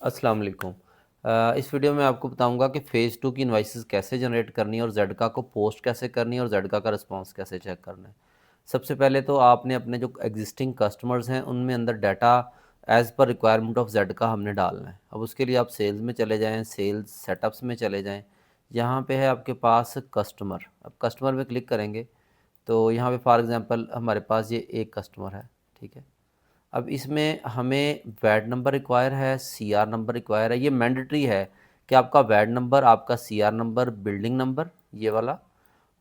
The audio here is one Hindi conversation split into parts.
अस्सलाम वालेकुम। इस वीडियो में आपको बताऊंगा कि फ़ेज़ 2 की इनवाइसेस कैसे जनरेट करनी है और ज़ेडका को पोस्ट कैसे करनी है और ज़ेडका का रिस्पांस कैसे चेक करना है। सबसे पहले तो आपने अपने जो एग्जिस्टिंग कस्टमर्स हैं उनमें अंदर डाटा एज़ पर रिक्वायरमेंट ऑफ ज़ेडका हमने डालना है। अब उसके लिए आप सेल्स में चले जाएँ, सेल्स सेटअप्स में चले जाएँ। यहाँ पे है आपके पास कस्टमर। अब कस्टमर में क्लिक करेंगे तो यहाँ पे फॉर एग्ज़ाम्पल हमारे पास ये एक कस्टमर है, ठीक है। अब इसमें हमें वैट नंबर रिक्वायर है, सीआर नंबर रिक्वायर है। ये मैंडेटरी है कि आपका वैट नंबर, आपका सीआर नंबर, बिल्डिंग नंबर ये वाला,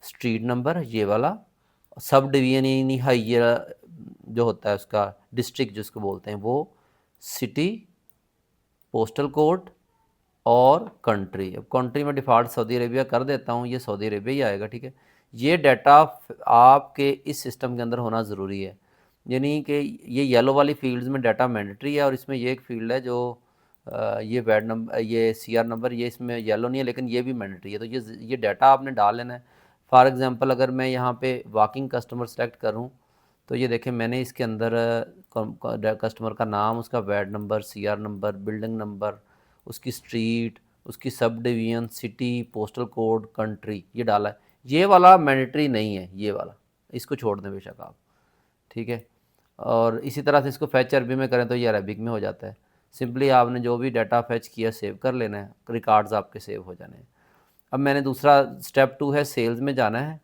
स्ट्रीट नंबर ये वाला, सब डिवीजन यानी हाई जो होता है उसका डिस्ट्रिक्ट जिसको बोलते हैं वो, सिटी, पोस्टल कोड और कंट्री। अब कंट्री में डिफ़ॉल्ट सऊदी अरेबिया कर देता हूँ, ये सऊदी अरेबिया ही आएगा, ठीक है। ये डाटा आपके इस सिस्टम के अंदर होना ज़रूरी है, यानी कि ये येलो वाली फील्ड्स में डाटा मैंडेटरी है और इसमें ये एक फील्ड है जो ये वैट नंबर, ये सीआर नंबर, ये इसमें येलो नहीं है लेकिन ये भी मैंडेटरी है। तो ये डाटा आपने डाल लेना है। फॉर एग्ज़ाम्पल अगर मैं यहाँ पे वॉकिंग कस्टमर सेलेक्ट करूँ तो ये देखें मैंने इसके अंदर कस्टमर का नाम, उसका VAT number, CR number, building number, उसकी स्ट्रीट, उसकी subdivision, city, postal code, country ये डाला है। ये वाला मैंडेटरी नहीं है, ये वाला इसको छोड़ दें बेशक आप, ठीक है। और इसी तरह से इसको फैच अरबी में करें तो ये अरबिक में हो जाता है। सिंपली आपने जो भी डाटा फैच किया सेव कर लेना है, रिकॉर्ड्स आपके सेव हो जाने हैं। अब मैंने दूसरा स्टेप 2 है सेल्स में जाना है,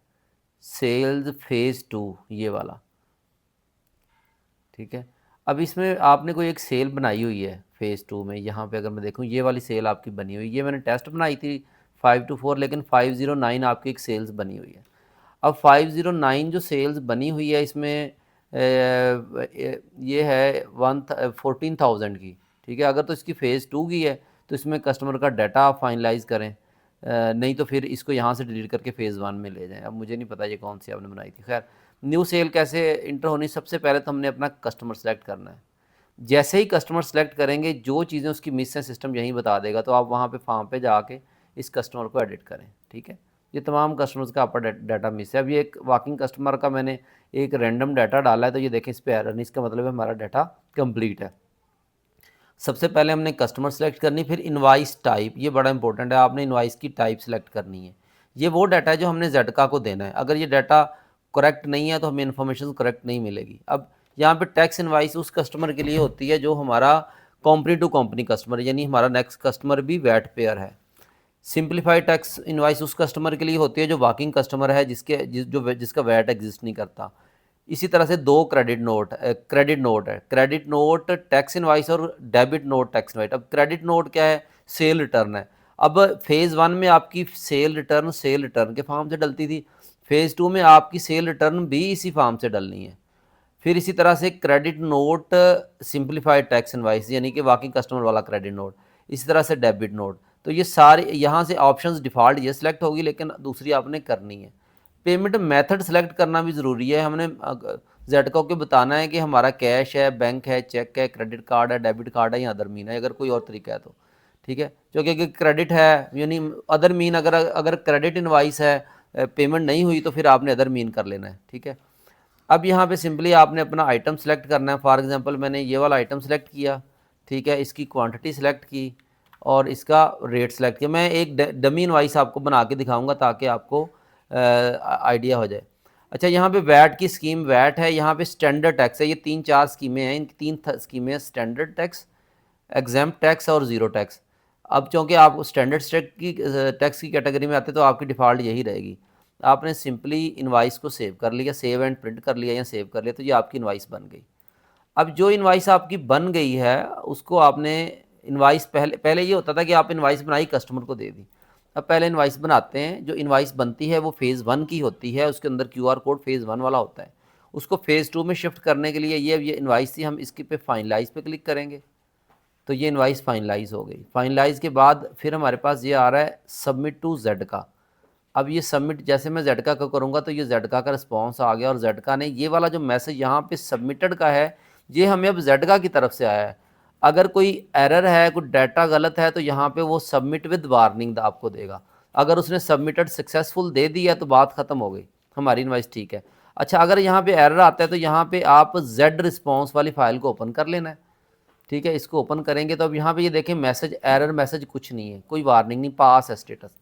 सेल्स फ़ेज़ 2 ये वाला, ठीक है। अब इसमें आपने कोई एक सेल बनाई हुई है फ़ेज़ 2 में, यहाँ पे अगर मैं देखूँ ये वाली सेल आपकी बनी हुई है। ये मैंने टेस्ट बनाई थी 5 to 4 लेकिन 509 आपकी एक सेल्स बनी हुई है। अब 509 जो सेल्स बनी हुई है इसमें ये है 14,000 की, ठीक है। अगर तो इसकी फ़ेज़ 2 की है तो इसमें कस्टमर का डाटा आप फाइनलाइज़ करें, नहीं तो फिर इसको यहाँ से डिलीट करके फ़ेज़ 1 में ले जाएँ। अब मुझे नहीं पता ये कौन सी आपने बनाई थी। खैर, न्यू सेल कैसे इंटर होनी, सबसे पहले तो हमने अपना कस्टमर सेलेक्ट करना है। जैसे ही कस्टमर सेलेक्ट करेंगे जो चीज़ें उसकी मिस हैं सिस्टम यहीं बता देगा, तो आप वहाँ पे फॉर्म पे जाके इस कस्टमर को एडिट करें, ठीक है। ये तमाम कस्टमर्स का आपका डाटा मिस है। अब ये एक वॉकिंग कस्टमर का मैंने एक रैंडम डाटा डाला है तो ये देखें इस पे एरर नहीं, इसका मतलब है हमारा डाटा कंप्लीट है। सबसे पहले हमने कस्टमर सेलेक्ट करनी, फिर इनवाइस टाइप, ये बड़ा इंपॉर्टेंट है, आपने इनवाइस की टाइप सेलेक्ट करनी है। ये वो डाटा है जो हमने जेडका को देना है। अगर ये डाटा करेक्ट नहीं है तो हमें इन्फॉर्मेशन करेक्ट नहीं मिलेगी। अब यहाँ पे टैक्स इनवाइस उस कस्टमर के लिए होती है जो हमारा कंपनी टू कंपनी कस्टमर, यानी हमारा नेक्स्ट कस्टमर भी वैट पेयर है। सिंप्लीफाइड टैक्स इनवाइस उस कस्टमर के लिए होती है जो वर्किंग कस्टमर है, जिसका वैट एग्जिस्ट नहीं करता। इसी तरह से दो क्रेडिट नोट है, क्रेडिट नोट टैक्स इनवाइस और डेबिट नोट टैक्स इनवाइस। अब क्रेडिट नोट क्या है, सेल रिटर्न है। अब फेज़ 1 में आपकी सेल रिटर्न के फॉर्म से डलती थी, फेज़ 2 में आपकी सेल रिटर्न भी इसी फॉर्म से डलनी है। फिर इसी तरह से credit note simplified tax invoice यानी कि वर्किंग कस्टमर वाला क्रेडिट नोट, इसी तरह से डेबिट नोट। तो ये सारे यहाँ से ऑप्शंस डिफ़ॉल्ट ये सिलेक्ट होगी लेकिन दूसरी आपने करनी है। पेमेंट मेथड सेलेक्ट करना भी ज़रूरी है। हमने जेडको को बताना है कि हमारा कैश है, बैंक है, चेक है, क्रेडिट कार्ड है, डेबिट कार्ड है या अदर मीन है, अगर कोई और तरीका है तो, ठीक है। क्योंकि क्रेडिट है यानी अदर मीन, अगर अगर क्रेडिट इनवाइस है, पेमेंट नहीं हुई तो फिर आपने अदर मीन कर लेना है, ठीक है। अब यहाँ पे सिंपली आपने अपना आइटम सेलेक्ट करना है। फॉर एग्जांपल मैंने ये वाला आइटम सेलेक्ट किया, ठीक है, इसकी क्वांटिटी सेलेक्ट की और इसका रेट सेलेक्ट किया। मैं एक डमी इनवाइस आपको बना के दिखाऊंगा ताकि आपको आइडिया हो जाए। अच्छा, यहाँ पे वैट की स्कीम वैट है, यहाँ पे स्टैंडर्ड टैक्स है। ये 3-4 स्कीमें हैं, इनकी 3 स्कीमें हैं, स्टैंडर्ड टैक्स, एग्जाम्प्ट टैक्स और ज़ीरो टैक्स। अब चूँकि आप स्टैंडर्ड टैक्स की कैटेगरी में आते तो आपकी डिफ़ॉल्ट यही रहेगी। आपने सिंपली इनवाइस को सेव कर लिया, सेव एंड प्रिंट कर लिया या सेव कर लिया, तो ये आपकी इनवाइस बन गई। अब जो इनवाइस आपकी बन गई है उसको आपने इनवाइस पहले पहले ये होता था कि आप इनवाइस बनाई कस्टमर को दे दी। अब पहले इनवाइस बनाते हैं, जो इनवाइस बनती है वो फ़ेज़ 1 की होती है, उसके अंदर क्यूआर कोड फ़ेज़ 1 वाला होता है। उसको फ़ेज़ 2 में शिफ्ट करने के लिए ये इनवाइस थी, हम इसके पे फाइनलाइज़ पे क्लिक करेंगे तो ये इनवाइस फाइनलाइज़ हो गई। फाइनलाइज़ के बाद फिर हमारे पास ये आ रहा है सबमिट टू जेडका। अब ये सबमिट जैसे मैं जेडका का करूँगा तो ये जेडका का रिस्पॉन्स आ गया और जेडका ने ये वाला जो मैसेज यहाँ पे सबमिटेड का है, ये हमें अब जेडका की तरफ से आया है। अगर कोई एरर है, कोई डाटा गलत है तो यहाँ पे वो सबमिट विद वार्निंग आपको देगा। अगर उसने सबमिटेड सक्सेसफुल दे दिया तो बात ख़त्म हो गई, हमारी इनवाइस ठीक है। अच्छा, अगर यहाँ पे एरर आता है तो यहाँ पे आप जेड रिस्पॉन्स वाली फ़ाइल को ओपन कर लेना है, ठीक है, इसको ओपन करेंगे तो अब यहाँ पे ये देखें मैसेज, एरर मैसेज कुछ नहीं है, कोई वार्निंग नहीं, पास है स्टेटस।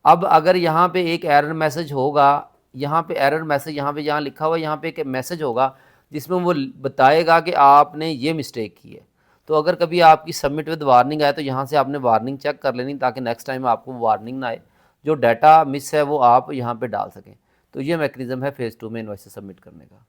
अब अगर यहाँ पे एक एरर मैसेज होगा, यहाँ पे एरर मैसेज, यहाँ लिखा हुआ है, यहाँ पे एक मैसेज होगा जिसमें वो बताएगा कि आपने ये मिस्टेक की है। तो अगर कभी आपकी सबमिट विद वार्निंग आए तो यहाँ से आपने वार्निंग चेक कर लेनी, ताकि नेक्स्ट टाइम आपको वार्निंग ना आए, जो डाटा मिस है वो आप यहाँ पे डाल सकें। तो ये मैकेनिज़्म है फेज़ 2 में इनवॉइसेस सबमिट करने का।